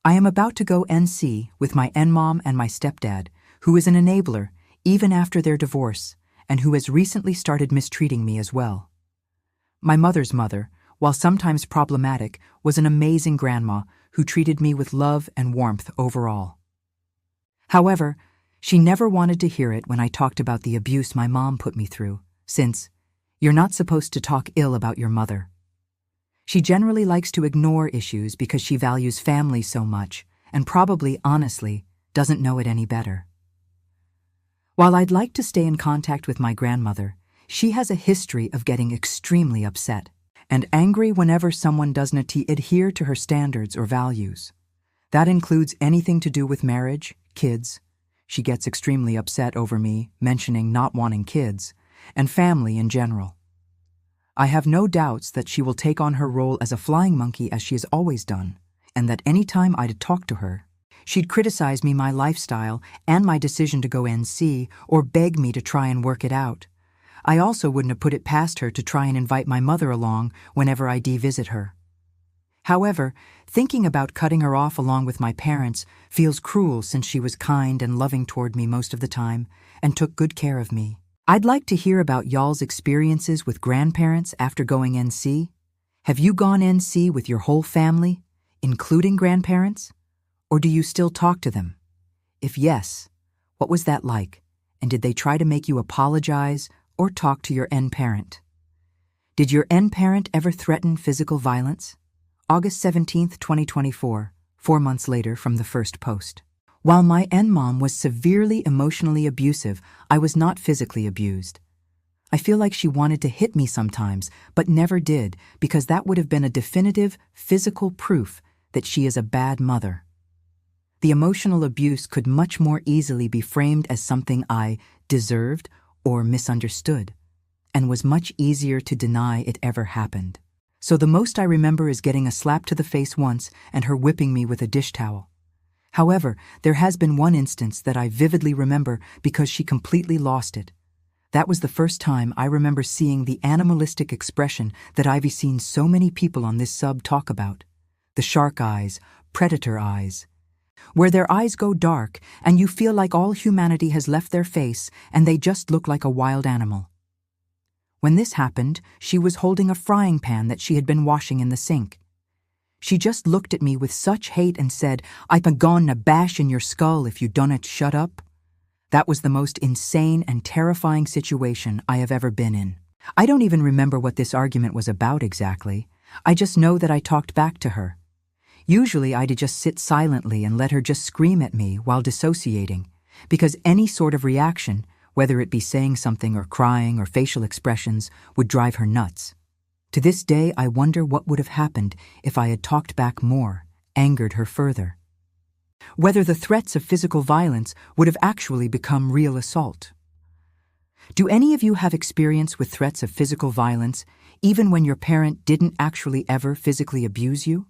I am about to go NC with my N-mom and my stepdad, who is an enabler even after their divorce and who has recently started mistreating me as well. My mother's mother, while sometimes problematic, was an amazing grandma who treated me with love and warmth overall. However, she never wanted to hear it when I talked about the abuse my mom put me through, since you're not supposed to talk ill about your mother. She generally likes to ignore issues because she values family so much and probably, honestly, doesn't know it any better. While I'd like to stay in contact with my grandmother, she has a history of getting extremely upset and angry whenever someone doesn't adhere to her standards or values. That includes anything to do with marriage, kids. She gets extremely upset over me mentioning not wanting kids, and family in general. I have no doubts that she will take on her role as a flying monkey as she has always done, and that any time I'd talk to her, she'd criticize me, my lifestyle, and my decision to go NC, or beg me to try and work it out. I also wouldn't have put it past her to try and invite my mother along whenever I visit her. However, thinking about cutting her off along with my parents feels cruel since she was kind and loving toward me most of the time and took good care of me. I'd like to hear about y'all's experiences with grandparents after going NC. Have you gone NC with your whole family, including grandparents? Or do you still talk to them? If yes, what was that like? And did they try to make you apologize or talk to your N-parent? Did your N-parent ever threaten physical violence? August 17, 2024, 4 months later from the first post. While my N-mom was severely emotionally abusive, I was not physically abused. I feel like she wanted to hit me sometimes, but never did, because that would have been a definitive physical proof that she is a bad mother. The emotional abuse could much more easily be framed as something I deserved or misunderstood, and was much easier to deny it ever happened. So the most I remember is getting a slap to the face once and her whipping me with a dish towel. However, there has been one instance that I vividly remember because she completely lost it. That was the first time I remember seeing the animalistic expression that I've seen so many people on this sub talk about. The shark eyes, predator eyes. Where their eyes go dark and you feel like all humanity has left their face and they just look like a wild animal. When this happened, she was holding a frying pan that she had been washing in the sink. She just looked at me with such hate and said, "I'm gonna bash in your skull if you don't shut up." That was the most insane and terrifying situation I have ever been in. I don't even remember what this argument was about exactly. I just know that I talked back to her. Usually I'd just sit silently and let her just scream at me while dissociating, because any sort of reaction, whether it be saying something or crying or facial expressions, would drive her nuts. To this day, I wonder what would have happened if I had talked back more, angered her further. Whether the threats of physical violence would have actually become real assault. Do any of you have experience with threats of physical violence, even when your parent didn't actually ever physically abuse you?